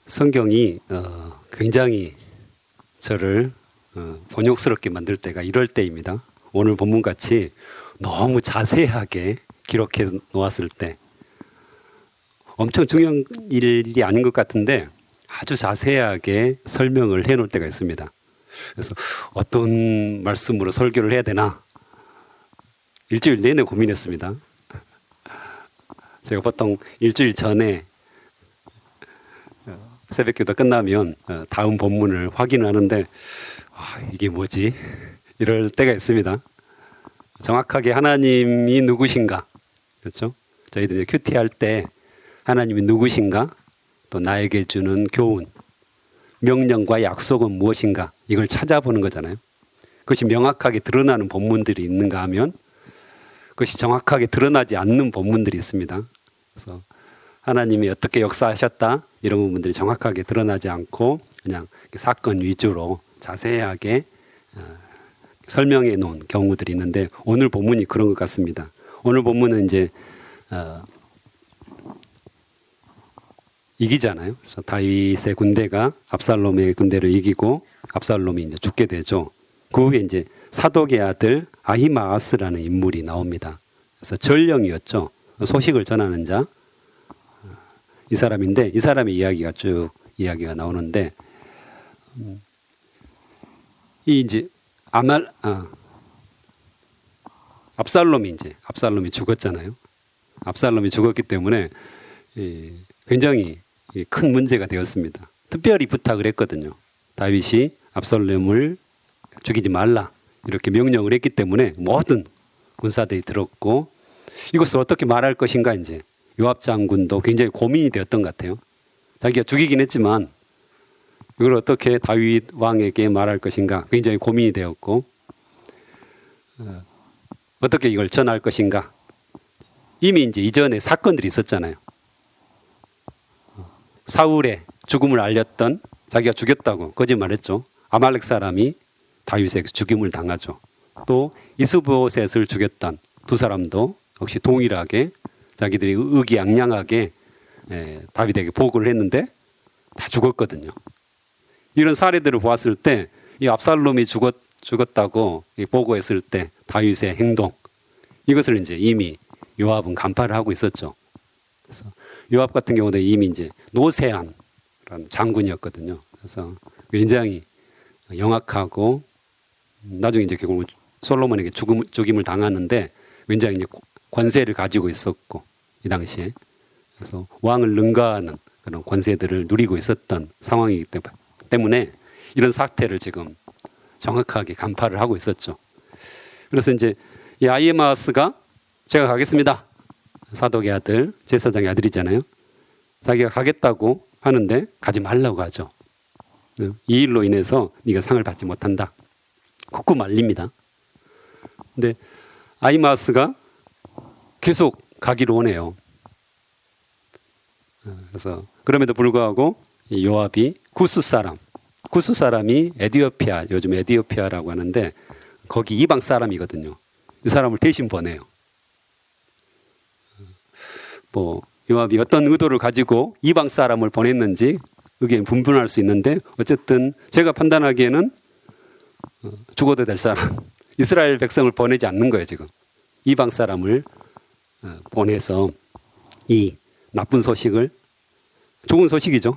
성경이 굉장히 저를 곤욕스럽게 만들 때가 이럴 때입니다. 오늘 본문같이 너무 자세하게 기록해 놓았을 때 엄청 중요한 일이 아닌 것 같은데 아주 자세하게 설명을 해 놓을 때가 있습니다. 그래서 어떤 말씀으로 설교를 해야 되나 일주일 내내 고민했습니다. 제가 보통 일주일 전에 새벽기도 끝나면 다음 본문을 확인하는데 이게 뭐지? 이럴 때가 있습니다. 정확하게 하나님이 누구신가? 그렇죠? 저희들이 큐티할 때 하나님이 누구신가? 또 나에게 주는 교훈, 명령과 약속은 무엇인가? 이걸 찾아보는 거잖아요. 그것이 명확하게 드러나는 본문들이 있는가 하면 그것이 정확하게 드러나지 않는 본문들이 있습니다. 그래서 하나님이 어떻게 역사하셨다 이런 부분들이 정확하게 드러나지 않고 그냥 사건 위주로 자세하게 설명해 놓은 경우들이 있는데 오늘 본문이 그런 것 같습니다. 오늘 본문은 이제 이기잖아요. 그래서 다윗의 군대가 압살롬의 군대를 이기고 압살롬이 이제 죽게 되죠. 그 후에 이제 사독의 아들 아히마아스라는 인물이 나옵니다. 그래서 전령이었죠. 소식을 전하는 자. 이 사람인데 이 사람의 이야기가 나오는데 이 이제 압살롬이 죽었잖아요. 압살롬이 죽었기 때문에 굉장히 큰 문제가 되었습니다. 특별히 부탁을 했거든요. 다윗이 압살롬을 죽이지 말라 이렇게 명령을 했기 때문에 모든 군사들이 들었고 이것을 어떻게 말할 것인가 이제 요압 장군도 굉장히 고민이 되었던 것 같아요. 자기가 죽이긴 했지만 이걸 어떻게 다윗 왕에게 말할 것인가 굉장히 고민이 되었고 어떻게 이걸 전할 것인가 이미 이제 이전에 사건들이 있었잖아요. 사울의 죽음을 알렸던 자기가 죽였다고 거짓말했죠. 아말렉 사람이 다윗에게 죽임을 당하죠. 또 이스보셋을 죽였던 두 사람도 역시 동일하게 자기들이 의기양양하게 다윗에게 보고를 했는데 다 죽었거든요. 이런 사례들을 보았을 때 이 압살롬이 죽었다고 보고했을 때 다윗의 행동 이것을 이제 이미 요압은 간파를 하고 있었죠. 그래서 요압 같은 경우도 이미 이제 노세안라는 장군이었거든요. 그래서 굉장히 영악하고 나중에 이제 결국 솔로몬에게 죽임을 당하는데 굉장히 이제 권세를 가지고 있었고 이 당시에 그래서 왕을 능가하는 그런 권세들을 누리고 있었던 상황이기 때문에 이런 사태를 지금 정확하게 간파를 하고 있었죠. 그래서 이제 이 아히마아스가 제가 가겠습니다. 사독의 아들, 제사장의 아들이잖아요. 자기가 가겠다고 하는데 가지 말라고 하죠. 이 일로 인해서 네가 상을 받지 못한다. 굳고 말립니다. 근데 아히마아스가 계속 가기로 원해요. 그래서 그럼에도 불구하고 요압이 구스 사람이 에디오피아, 요즘 에디오피아라고 하는데 거기 이방 사람이거든요. 이 사람을 대신 보내요. 요압이 어떤 의도를 가지고 이방 사람을 보냈는지 의견이 분분할 수 있는데 어쨌든 제가 판단하기에는 죽어도 될 사람, 이스라엘 백성을 보내지 않는 거예요. 지금 이방 사람을 보내서 이 나쁜 소식을 좋은 소식이죠.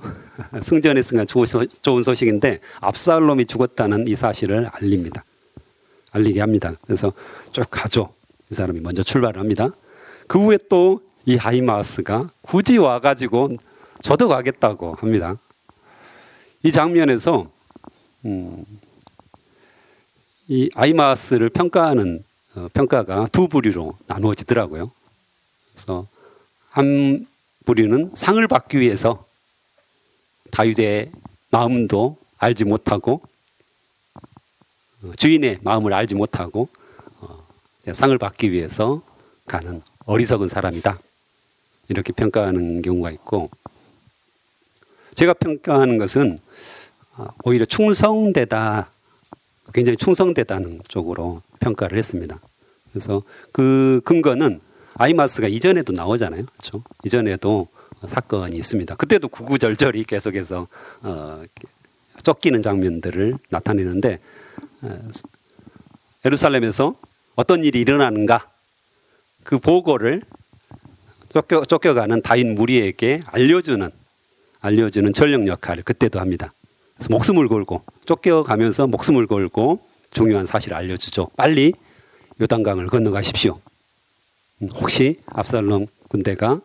승전했으니까 좋은 소식인데 압살롬이 죽었다는 이 사실을 알리게 합니다. 그래서 쭉 가죠. 이 사람이 먼저 출발을 합니다. 그 후에 또 이 아히마아스가 굳이 와가지고 저도 가겠다고 합니다. 이 장면에서 이 아히마아스를 평가하는 평가가 두 부류로 나누어지더라고요. 그래서 한 부류는 상을 받기 위해서 다윗의 마음도 알지 못하고 주인의 마음을 알지 못하고 상을 받기 위해서 가는 어리석은 사람이다. 이렇게 평가하는 경우가 있고 제가 평가하는 것은 오히려 굉장히 충성되다는 쪽으로 평가를 했습니다. 그래서 그 근거는 아히마아스가 이전에도 나오잖아요. 그렇죠? 이전에도 사건이 있습니다. 그때도 구구절절히 계속해서 쫓기는 장면들을 나타내는데 예루살렘에서 어떤 일이 일어나는가 그 보고를 쫓겨가는 다윗 무리에게 알려주는 전령 역할을 그때도 합니다. 그래서 목숨을 걸고 쫓겨가면서 목숨을 걸고 중요한 사실을 알려주죠. 빨리 요단강을 건너가십시오. 혹시 압살롬 군대가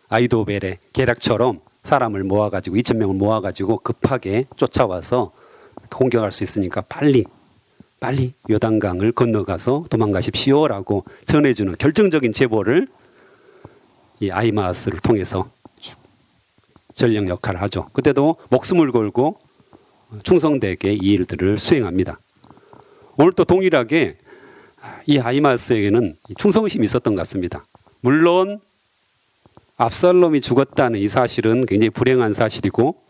아이도벨의 계략처럼 사람을 모아가지고 2,000명을 모아가지고 급하게 쫓아와서 공격할 수 있으니까 빨리 요단강을 건너가서 도망가십시오라고 전해주는 결정적인 제보를 이 아히마아스를 통해서 전령 역할을 하죠. 그때도 목숨을 걸고 충성되게 이 일들을 수행합니다. 오늘 또 동일하게 이 아히마아스에게는 충성심이 있었던 것 같습니다. 물론 압살롬이 죽었다는 이 사실은 굉장히 불행한 사실이고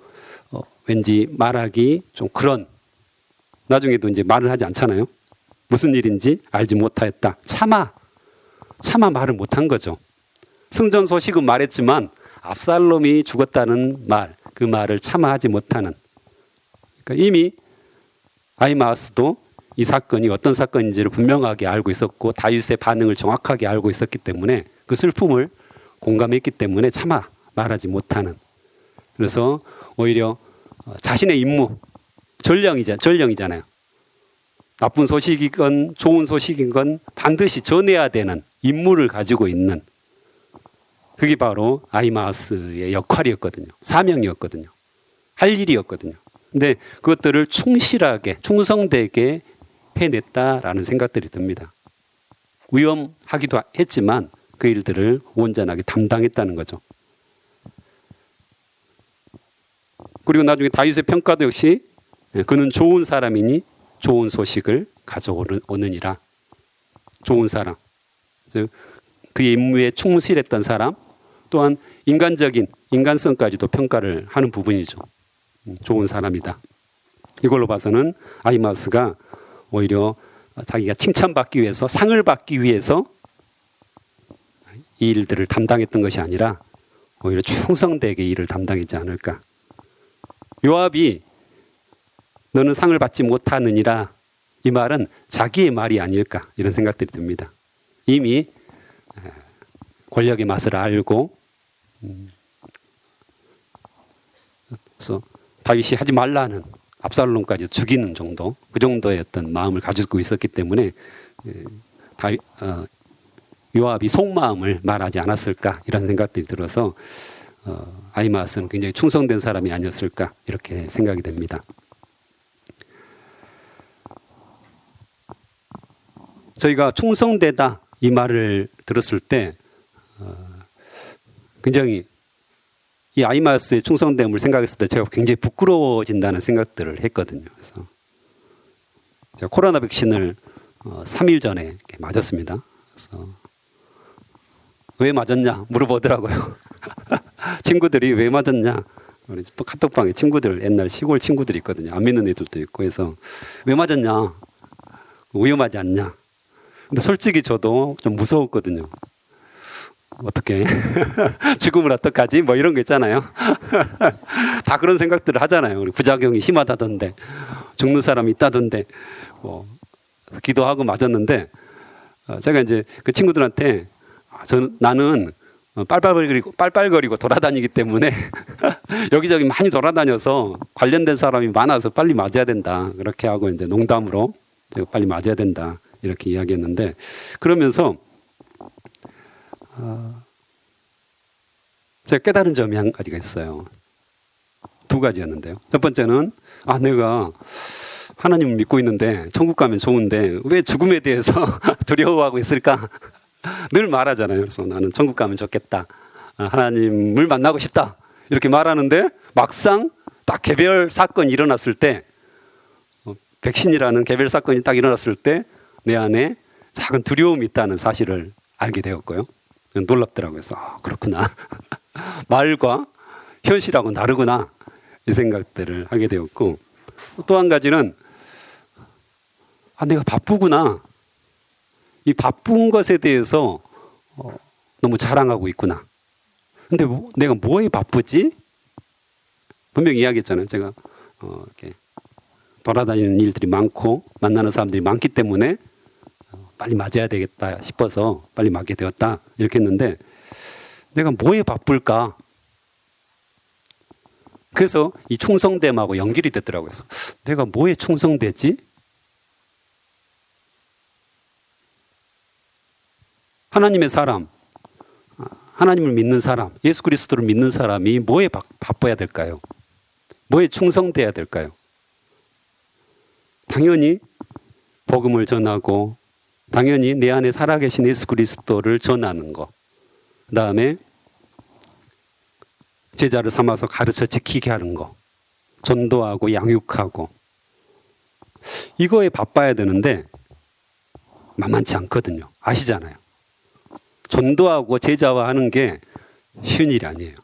왠지 말하기 좀 그런, 나중에도 이제 말을 하지 않잖아요. 무슨 일인지 알지 못하였다. 차마 말을 못한 거죠. 승전 소식은 말했지만 압살롬이 죽었다는 말, 그 말을 차마 하지 못하는. 그러니까 이미 아히마아스도 이 사건이 어떤 사건인지를 분명하게 알고 있었고 다윗의 반응을 정확하게 알고 있었기 때문에 그 슬픔을 공감했기 때문에 차마 말하지 못하는. 그래서 오히려 자신의 임무, 전령이잖아요. 나쁜 소식이건 좋은 소식이건 반드시 전해야 되는 임무를 가지고 있는, 그게 바로 아히마아스의 역할이었거든요. 사명이었거든요. 할 일이었거든요. 근데 그것들을 충실하게 충성되게 해냈다라는 생각들이 듭니다. 위험하기도 했지만 그 일들을 온전하게 담당했다는 거죠. 그리고 나중에 다윗의 평가도 역시 그는 좋은 사람이니 좋은 소식을 가져오느니라. 좋은 사람, 즉 그의 임무에 충실했던 사람, 또한 인간성까지도 평가를 하는 부분이죠. 좋은 사람이다. 이걸로 봐서는 아히마아스가 오히려 자기가 칭찬받기 위해서, 상을 받기 위해서 이 일들을 담당했던 것이 아니라 오히려 충성되게 일을 담당했지 않을까. 요압이 너는 상을 받지 못하느니라, 이 말은 자기의 말이 아닐까, 이런 생각들이 듭니다. 이미 권력의 맛을 알고 그래서 다윗이 하지 말라는, 압살롬까지 죽이는 정도, 그 정도의 어떤 마음을 가지고 있었기 때문에 요압이 속마음을 말하지 않았을까, 이런 생각들이 들어서 아히마아스는 굉장히 충성된 사람이 아니었을까, 이렇게 생각이 됩니다. 저희가 충성되다 이 말을 들었을 때 굉장히 이 아히마아스의 충성됨을 생각했을 때 제가 굉장히 부끄러워진다는 생각들을 했거든요. 그래서 제가 코로나 백신을 3일 전에 맞았습니다. 그래서 왜 맞았냐 물어보더라고요. 친구들이 왜 맞았냐, 우리 또 카톡방에 친구들, 옛날 시골 친구들이 있거든요. 안 믿는 애들도 있고 해서 왜 맞았냐, 위험하지 않냐. 근데 솔직히 저도 좀 무서웠거든요. 어떻게 죽음을 어떡하지, 뭐 이런 거 있잖아요. 다 그런 생각들을 하잖아요. 우리 부작용이 심하다던데, 죽는 사람이 있다던데, 기도하고 맞았는데 제가 이제 그 친구들한테 나는 빨빨거리고 돌아다니기 때문에 여기저기 많이 돌아다녀서 관련된 사람이 많아서 빨리 맞아야 된다, 그렇게 하고 이제 농담으로 제가 빨리 맞아야 된다 이렇게 이야기했는데, 그러면서 제가 깨달은 점이 한 가지가 있어요. 두 가지였는데요. 첫 번째는 내가 하나님을 믿고 있는데 천국 가면 좋은데 왜 죽음에 대해서 두려워하고 있을까? 늘 말하잖아요. 그래서 나는 천국 가면 좋겠다, 하나님을 만나고 싶다, 이렇게 말하는데 막상 딱 개별 사건이 일어났을 때, 백신이라는 개별 사건이 딱 일어났을 때 내 안에 작은 두려움이 있다는 사실을 알게 되었고요. 놀랍더라고요. 그래서 그렇구나. 말과 현실하고 다르구나, 이 생각들을 하게 되었고, 또 한 가지는 내가 바쁘구나, 이 바쁜 것에 대해서 너무 자랑하고 있구나, 근데 내가 뭐에 바쁘지? 분명히 이야기했잖아요. 제가 이렇게 돌아다니는 일들이 많고 만나는 사람들이 많기 때문에 빨리 맞아야 되겠다 싶어서 빨리 맞게 되었다 이렇게 했는데 내가 뭐에 바쁠까? 그래서 이 충성됨하고 연결이 됐더라고요. 그래서 내가 뭐에 충성되지? 하나님의 사람, 하나님을 믿는 사람, 예수 그리스도를 믿는 사람이 뭐에 바빠야 될까요? 뭐에 충성돼야 될까요? 당연히 복음을 전하고 당연히 내 안에 살아계신 예수 그리스도를 전하는 것. 그 다음에 제자를 삼아서 가르쳐 지키게 하는 것. 전도하고 양육하고. 이거에 바빠야 되는데 만만치 않거든요. 아시잖아요. 전도하고 제자화하는 게 쉬운 일이 아니에요.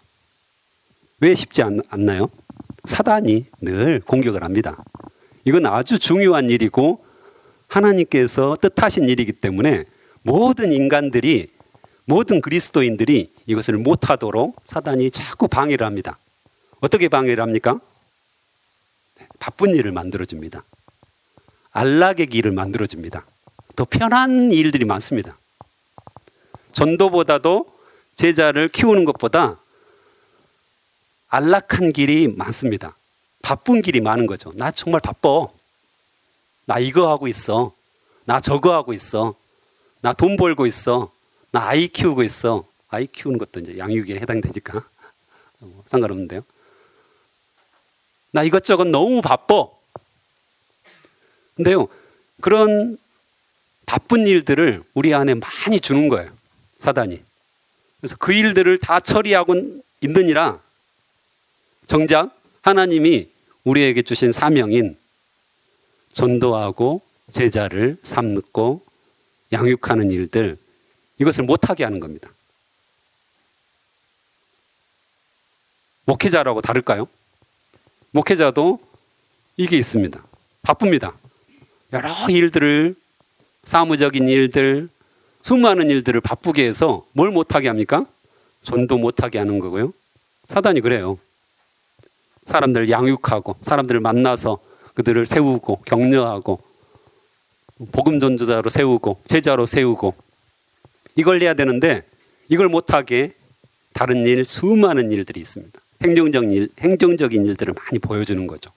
왜 쉽지 않나요? 사단이 늘 공격을 합니다. 이건 아주 중요한 일이고 하나님께서 뜻하신 일이기 때문에 모든 인간들이 모든 그리스도인들이 이것을 못하도록 사단이 자꾸 방해를 합니다. 어떻게 방해를 합니까? 바쁜 일을 만들어줍니다. 안락의 길을 만들어줍니다. 더 편한 일들이 많습니다. 전도보다도 제자를 키우는 것보다 안락한 길이 많습니다. 바쁜 길이 많은 거죠. 나 정말 바빠. 나 이거 하고 있어. 나 저거 하고 있어. 나 돈 벌고 있어. 나 아이 키우고 있어. 아이 키우는 것도 이제 양육에 해당되니까 상관없는데요. 나 이것저것 너무 바빠. 근데요, 그런 바쁜 일들을 우리 안에 많이 주는 거예요. 사단이. 그래서 그 일들을 다 처리하고 있느니라 정작 하나님이 우리에게 주신 사명인 전도하고 제자를 삼고 양육하는 일들, 이것을 못하게 하는 겁니다. 목회자라고 다를까요? 목회자도 이게 있습니다. 바쁩니다. 여러 일들을, 사무적인 일들, 수많은 일들을 바쁘게 해서 뭘 못하게 합니까? 전도 못하게 하는 거고요. 사단이 그래요. 사람들을 양육하고 사람들을 만나서 그들을 세우고 격려하고 복음 전도자로 세우고 제자로 세우고 이걸 해야 되는데 이걸 못하게 다른 일, 수많은 일들이 있습니다. 행정적인 일들을 많이 보여주는 거죠.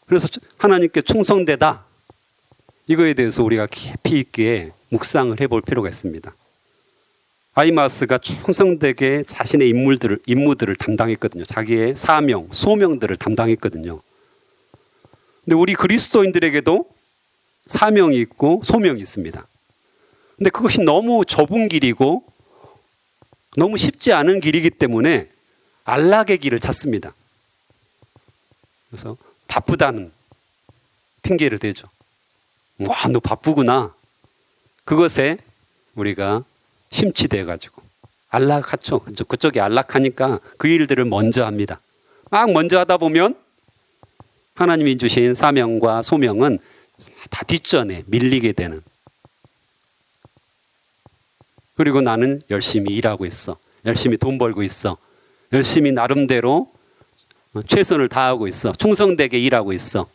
그래서 하나님께 충성되다. 이거에 대해서 우리가 깊이 있게 묵상을 해볼 필요가 있습니다. 아이마스가 충성되게 자신의 임무들을 담당했거든요. 자기의 사명, 소명들을 담당했거든요. 근데 우리 그리스도인들에게도 사명이 있고 소명이 있습니다. 근데 그것이 너무 좁은 길이고 너무 쉽지 않은 길이기 때문에 안락의 길을 찾습니다. 그래서 바쁘다는 핑계를 대죠. 와, 너 바쁘구나. 그것에 우리가 심취돼가지고 안락하죠. 그쪽이 안락하니까 그 일들을 먼저 합니다. 막 먼저 하다 보면 하나님이 주신 사명과 소명은 다 뒷전에 밀리게 되는. 그리고 나는 열심히 일하고 있어. 열심히 돈 벌고 있어. 열심히 나름대로 최선을 다하고 있어. 충성되게 일하고 있어.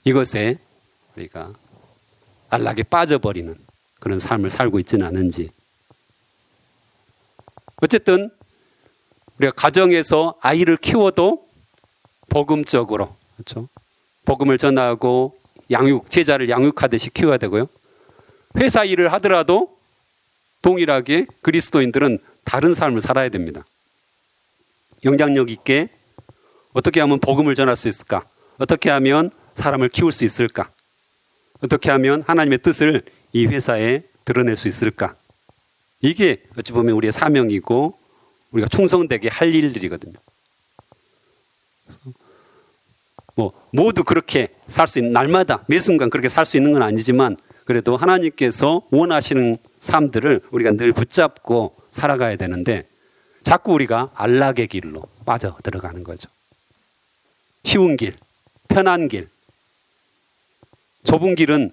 이것에 우리가 안락에 빠져버리는 그런 삶을 살고 있지는 않은지. 어쨌든 우리가 가정에서 아이를 키워도 복음적으로, 그렇죠? 복음을 전하고 제자를 양육하듯이 키워야 되고요. 회사 일을 하더라도 동일하게 그리스도인들은 다른 삶을 살아야 됩니다. 영향력 있게 어떻게 하면 복음을 전할 수 있을까? 어떻게 하면 사람을 키울 수 있을까? 어떻게 하면 하나님의 뜻을 이 회사에 드러낼 수 있을까? 이게 어찌 보면 우리의 사명이고 우리가 충성되게 할 일들이거든요. 모두 그렇게 살 수 있는, 날마다 매 순간 그렇게 살 수 있는 건 아니지만 그래도 하나님께서 원하시는 삶들을 우리가 늘 붙잡고 살아가야 되는데 자꾸 우리가 안락의 길로 빠져 들어가는 거죠. 쉬운 길, 편한 길. 좁은 길은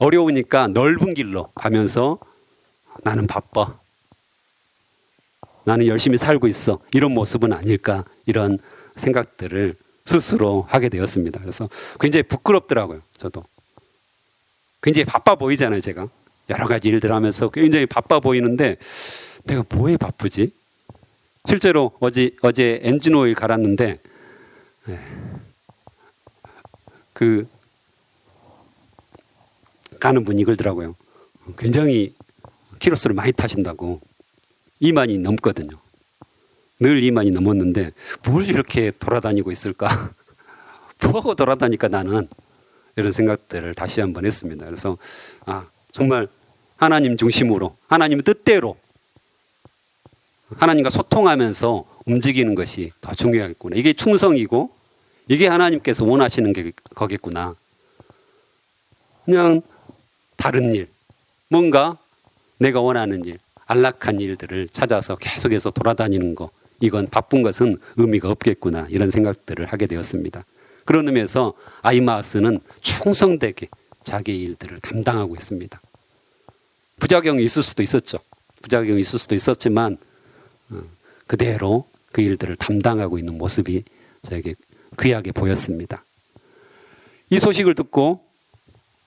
어려우니까 넓은 길로 가면서 나는 바빠. 나는 열심히 살고 있어. 이런 모습은 아닐까. 이런 생각들을 스스로 하게 되었습니다. 그래서 굉장히 부끄럽더라고요. 저도. 굉장히 바빠 보이잖아요. 제가. 여러 가지 일들 하면서 굉장히 바빠 보이는데 내가 뭐에 바쁘지? 실제로 어제 엔진 오일 갈았는데 그 가는 분이 그러더라고요. 굉장히 키로수를 많이 타신다고. 2만이 넘거든요. 늘 2만이 넘었는데 뭘 이렇게 돌아다니고 있을까? 뭐하고 돌아다니까 나는 이런 생각들을 다시 한번 했습니다. 그래서 정말 하나님 중심으로 하나님 뜻대로 하나님과 소통하면서 움직이는 것이 더 중요하겠구나. 이게 충성이고 이게 하나님께서 원하시는 게 거겠구나. 그냥 다른 일, 뭔가 내가 원하는 일, 안락한 일들을 찾아서 계속해서 돌아다니는 거, 이건 바쁜 것은 의미가 없겠구나. 이런 생각들을 하게 되었습니다. 그런 의미에서 아이마스는 충성되게 자기의 일들을 담당하고 있습니다. 부작용이 있을 수도 있었죠. 부작용이 있을 수도 있었지만 그대로 그 일들을 담당하고 있는 모습이 저에게 귀하게 보였습니다. 이 소식을 듣고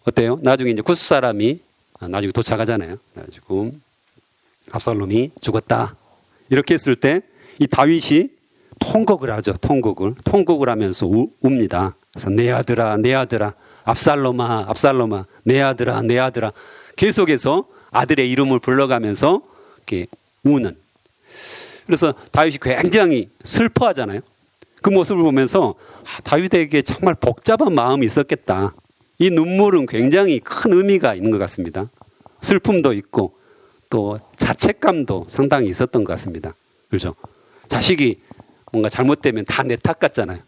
어때요? 나중에 이제 구스 사람이 나중에 도착하잖아요. 그래가지고 압살롬이 죽었다. 이렇게 했을 때 이 다윗이 통곡을 하죠. 통곡을 하면서 웁니다. 그래서 내 아들아, 내 아들아, 압살롬아, 압살롬아, 내 아들아, 내 아들아. 계속해서 아들의 이름을 불러가면서 이렇게 우는. 그래서 다윗이 굉장히 슬퍼하잖아요. 그 모습을 보면서 다윗에게 정말 복잡한 마음이 있었겠다. 이 눈물은 굉장히 큰 의미가 있는 것 같습니다. 슬픔도 있고 또 자책감도 상당히 있었던 것 같습니다. 그렇죠? 자식이 뭔가 잘못되면 다 내 탓 같잖아요.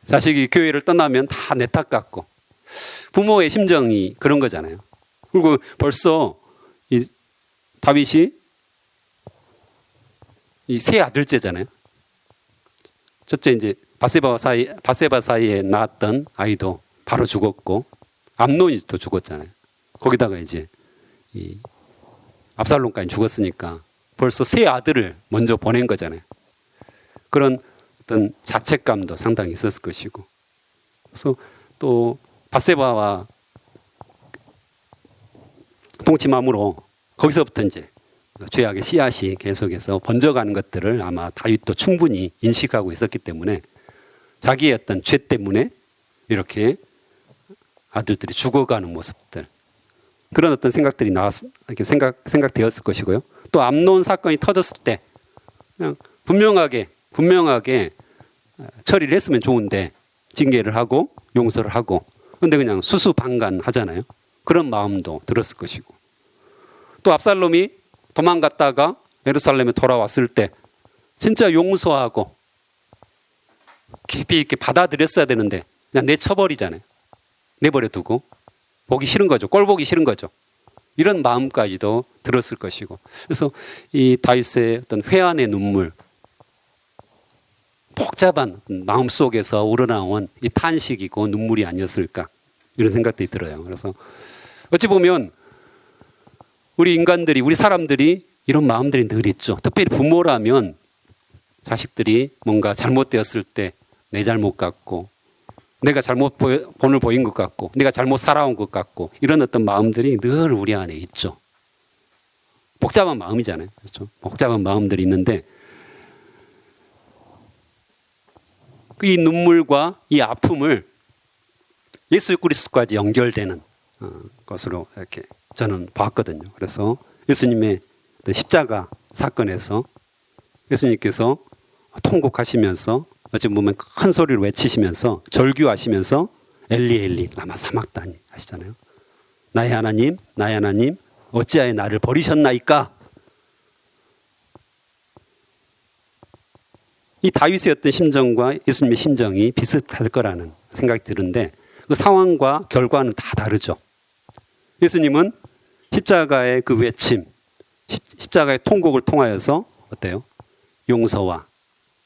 자식이 교회를 떠나면 다 내 탓 같고 부모의 심정이 그런 거잖아요. 그리고 벌써 이 다윗이 이 세 아들째잖아요. 첫째 이제 바세바 사이에 낳았던 아이도 바로 죽었고 암논이 또 죽었잖아요. 거기다가 이제 이 압살롬까지 죽었으니까 벌써 세 아들을 먼저 보낸 거잖아요. 그런 어떤 자책감도 상당히 있었을 것이고, 그래서 또 바세바와 동침함으로 거기서부터 이제 죄악의 씨앗이 계속해서 번져가는 것들을 아마 다윗도 충분히 인식하고 있었기 때문에 자기의 어떤 죄 때문에 이렇게 아들들이 죽어가는 모습들, 그런 어떤 생각들이 이렇게 생각되었을 것이고요. 또 암논 사건이 터졌을 때 그냥 분명하게 처리를 했으면 좋은데 징계를 하고 용서를 하고, 근데 그냥 수수방관하잖아요. 그런 마음도 들었을 것이고, 또 압살롬이 도망갔다가 예루살렘에 돌아왔을 때 진짜 용서하고 깊이 있게 받아들였어야 되는데 그냥 내쳐버리잖아요. 내버려 두고 보기 싫은 거죠. 꼴 보기 싫은 거죠. 이런 마음까지도 들었을 것이고, 그래서 이 다윗의 어떤 회한의 눈물, 복잡한 마음 속에서 우러나온 이 탄식이고 눈물이 아니었을까, 이런 생각들이 들어요. 그래서 어찌 보면 우리 인간들이, 우리 사람들이 이런 마음들이 늘 있죠. 특별히 부모라면 자식들이 뭔가 잘못되었을 때 내 잘못 같고, 내가 잘못 본을 보인 것 같고, 내가 잘못 살아온 것 같고, 이런 어떤 마음들이 늘 우리 안에 있죠. 복잡한 마음이잖아요. 그렇죠? 복잡한 마음들이 있는데 이 눈물과 이 아픔을 예수 그리스도까지 연결되는 것으로 이렇게 저는 봤거든요. 그래서 예수님의 십자가 사건에서 예수님께서 통곡하시면서 어찌 보면 큰 소리로 외치시면서 절규하시면서 엘리 엘리 라마 사막다니 하시잖아요. 나의 하나님, 나의 하나님, 어찌하여 나를 버리셨나이까? 이 다윗의 어떤 심정과 예수님의 심정이 비슷할 거라는 생각이 드는데 그 상황과 결과는 다 다르죠. 예수님은 십자가의 그 외침, 십자가의 통곡을 통하여서 어때요? 용서와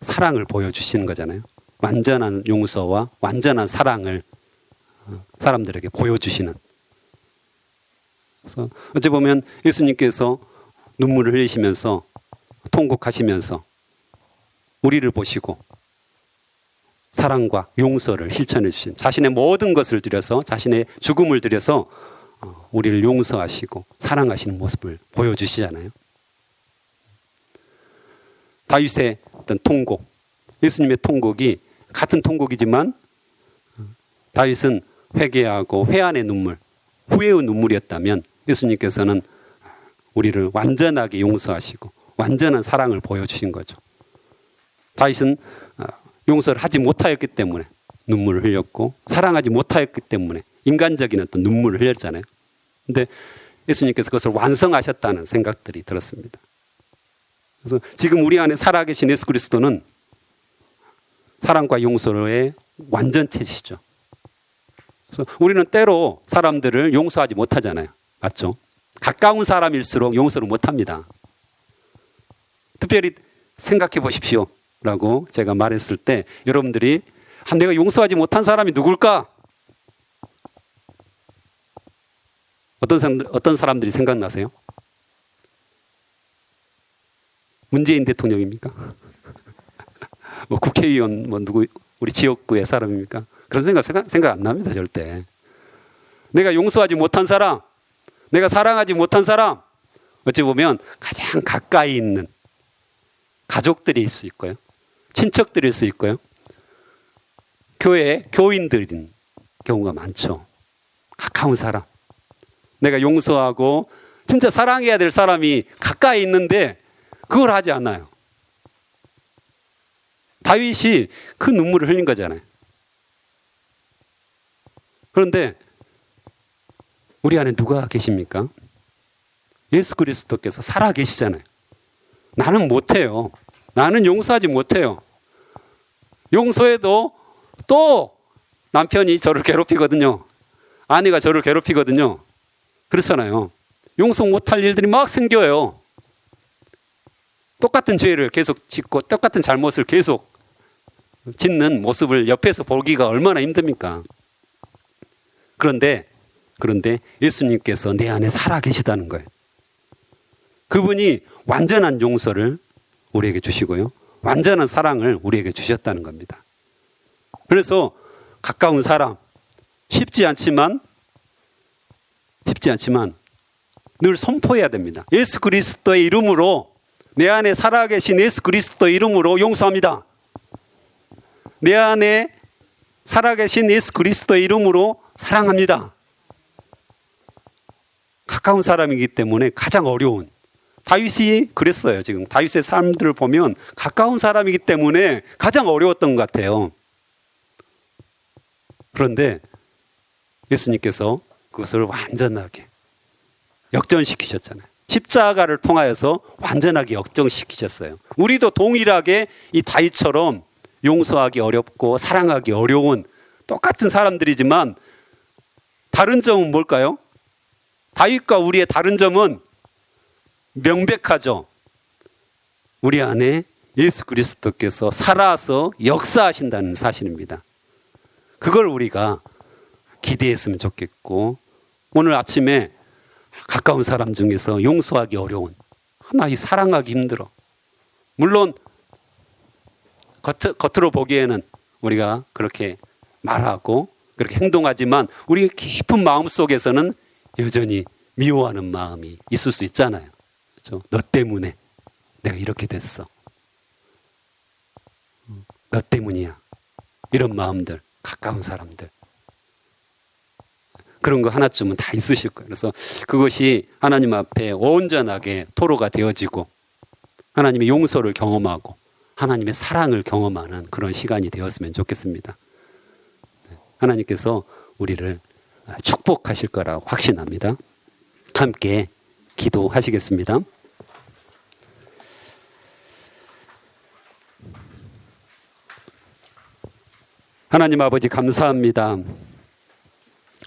사랑을 보여주시는 거잖아요. 완전한 용서와 완전한 사랑을 사람들에게 보여주시는 그래서 어찌 보면 예수님께서 눈물을 흘리시면서 통곡하시면서 우리를 보시고 사랑과 용서를 실천해 주신, 자신의 모든 것을 들여서, 자신의 죽음을 들여서 우리를 용서하시고 사랑하시는 모습을 보여주시잖아요. 다윗의 어떤 통곡, 예수님의 통곡이 같은 통곡이지만 다윗은 회개하고 회한의 눈물, 후회의 눈물이었다면 예수님께서는 우리를 완전하게 용서하시고 완전한 사랑을 보여주신 거죠. 다윗은 용서를 하지 못하였기 때문에 눈물을 흘렸고, 사랑하지 못하였기 때문에 인간적인 어떤 눈물을 흘렸잖아요. 근데 예수님께서 그것을 완성하셨다는 생각들이 들었습니다. 그래서 지금 우리 안에 살아계신 예수 그리스도는 사랑과 용서의 완전체시죠. 그래서 우리는 때로 사람들을 용서하지 못하잖아요. 맞죠? 가까운 사람일수록 용서를 못합니다. 특별히 생각해 보십시오 라고 제가 말했을 때 여러분들이 내가 용서하지 못한 사람이 누굴까? 어떤 사람들이 생각나세요? 문재인 대통령입니까? 뭐 국회의원, 뭐 누구, 우리 지역구의 사람입니까? 그런 생각 안 납니다, 절대. 내가 용서하지 못한 사람, 내가 사랑하지 못한 사람, 어찌 보면 가장 가까이 있는 가족들일 수 있고요, 친척들일 수 있고요, 교회 교인들인 경우가 많죠. 가까운 사람, 내가 용서하고 진짜 사랑해야 될 사람이 가까이 있는데 그걸 하지 않아요. 다윗이 그 눈물을 흘린 거잖아요. 그런데 우리 안에 누가 계십니까? 예수 그리스도께서 살아 계시잖아요. 나는 못해요. 나는 용서하지 못해요. 용서해도 또 남편이 저를 괴롭히거든요. 아내가 저를 괴롭히거든요. 그렇잖아요. 용서 못할 일들이 막 생겨요. 똑같은 죄를 계속 짓고 똑같은 잘못을 계속 짓는 모습을 옆에서 보기가 얼마나 힘듭니까? 그런데 예수님께서 내 안에 살아 계시다는 거예요. 그분이 완전한 용서를 우리에게 주시고요, 완전한 사랑을 우리에게 주셨다는 겁니다. 그래서 가까운 사람, 쉽지 않지만 늘 선포해야 됩니다. 예수 그리스도의 이름으로, 내 안에 살아계신 예수 그리스도의 이름으로 용서합니다. 내 안에 살아계신 예수 그리스도의 이름으로 사랑합니다. 가까운 사람이기 때문에 가장 어려운, 다윗이 그랬어요. 지금 다윗의 삶들을 보면 가까운 사람이기 때문에 가장 어려웠던 것 같아요. 그런데 예수님께서 그것을 완전하게 역전시키셨잖아요. 십자가를 통하여서 완전하게 역전시키셨어요. 우리도 동일하게 이 다윗처럼 용서하기 어렵고 사랑하기 어려운 똑같은 사람들이지만 다른 점은 뭘까요? 다윗과 우리의 다른 점은 명백하죠. 우리 안에 예수 그리스도께서 살아서 역사하신다는 사실입니다. 그걸 우리가 기대했으면 좋겠고, 오늘 아침에 가까운 사람 중에서 용서하기 어려운, 나 이 사랑하기 힘들어, 물론 겉으로 보기에는 우리가 그렇게 말하고 그렇게 행동하지만 우리 깊은 마음 속에서는 여전히 미워하는 마음이 있을 수 있잖아요. 그렇죠? 너 때문에 내가 이렇게 됐어, 너 때문이야, 이런 마음들, 가까운 사람들, 그런 거 하나쯤은 다 있으실 거예요. 그래서 그것이 하나님 앞에 온전하게 토로가 되어지고 하나님의 용서를 경험하고 하나님의 사랑을 경험하는 그런 시간이 되었으면 좋겠습니다. 하나님께서 우리를 축복하실 거라고 확신합니다. 함께 기도하시겠습니다. 하나님 아버지, 감사합니다.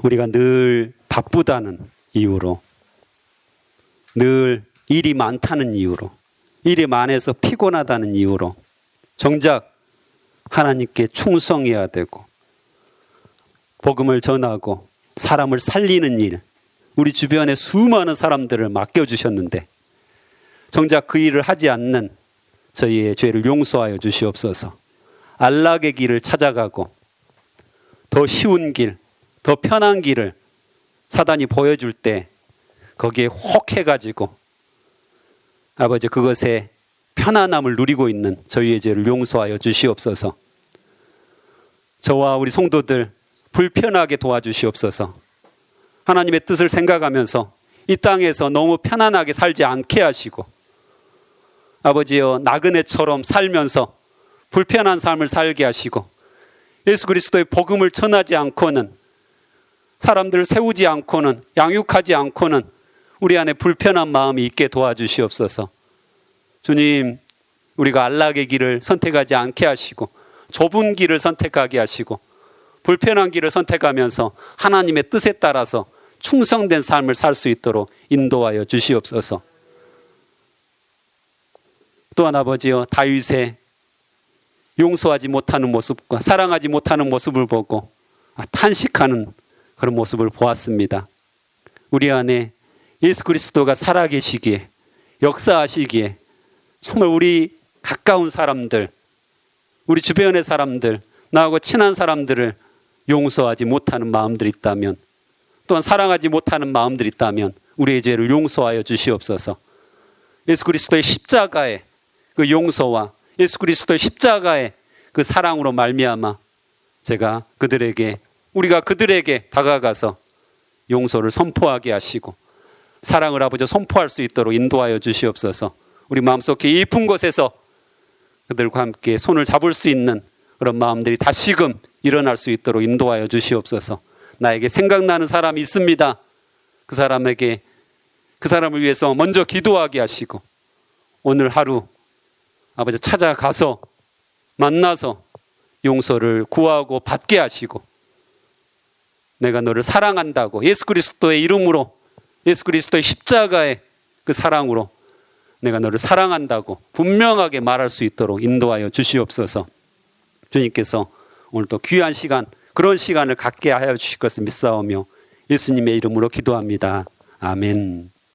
우리가 늘 바쁘다는 이유로, 늘 일이 많다는 이유로, 일이 많아서 피곤하다는 이유로 정작 하나님께 충성해야 되고 복음을 전하고 사람을 살리는 일, 우리 주변에 수많은 사람들을 맡겨주셨는데 정작 그 일을 하지 않는 저희의 죄를 용서하여 주시옵소서. 안락의 길을 찾아가고 더 쉬운 길, 더 편한 길을 사단이 보여줄 때 거기에 혹해가지고 아버지 그것에 편안함을 누리고 있는 저희의 죄를 용서하여 주시옵소서. 저와 우리 성도들 불편하게 도와주시옵소서. 하나님의 뜻을 생각하면서 이 땅에서 너무 편안하게 살지 않게 하시고 아버지여 나그네처럼 살면서 불편한 삶을 살게 하시고 예수 그리스도의 복음을 전하지 않고는 사람들을 세우지 않고는 양육하지 않고는 우리 안에 불편한 마음이 있게 도와주시옵소서. 주님, 우리가 안락의 길을 선택하지 않게 하시고 좁은 길을 선택하게 하시고 불편한 길을 선택하면서 하나님의 뜻에 따라서 충성된 삶을 살 수 있도록 인도하여 주시옵소서. 또한 아버지여 다윗의 용서하지 못하는 모습과 사랑하지 못하는 모습을 보고 탄식하는 그런 모습을 보았습니다. 우리 안에 예수 그리스도가 살아계시기에 역사하시기에 정말 우리 가까운 사람들, 우리 주변의 사람들, 나하고 친한 사람들을 용서하지 못하는 마음들이 있다면 또한 사랑하지 못하는 마음들이 있다면 우리의 죄를 용서하여 주시옵소서. 예수 그리스도의 십자가의 그 용서와 예수 그리스도의 십자가의 그 사랑으로 말미암아 우리가 그들에게 다가가서 용서를 선포하게 하시고 사랑을 아버지 선포할 수 있도록 인도하여 주시옵소서. 우리 마음속 깊은 곳에서 그들과 함께 손을 잡을 수 있는 그런 마음들이 다시금 일어날 수 있도록 인도하여 주시옵소서. 나에게 생각나는 사람이 있습니다. 그 사람을 위해서 먼저 기도하게 하시고 오늘 하루 아버지 찾아가서 만나서 용서를 구하고 받게 하시고 내가 너를 사랑한다고 예수 그리스도의 이름으로 예수 그리스도의 십자가의 그 사랑으로 내가 너를 사랑한다고 분명하게 말할 수 있도록 인도하여 주시옵소서. 주님께서 오늘 또 귀한 시간 그런 시간을 갖게 하여 주실 것을 믿사오며 예수님의 이름으로 기도합니다. 아멘.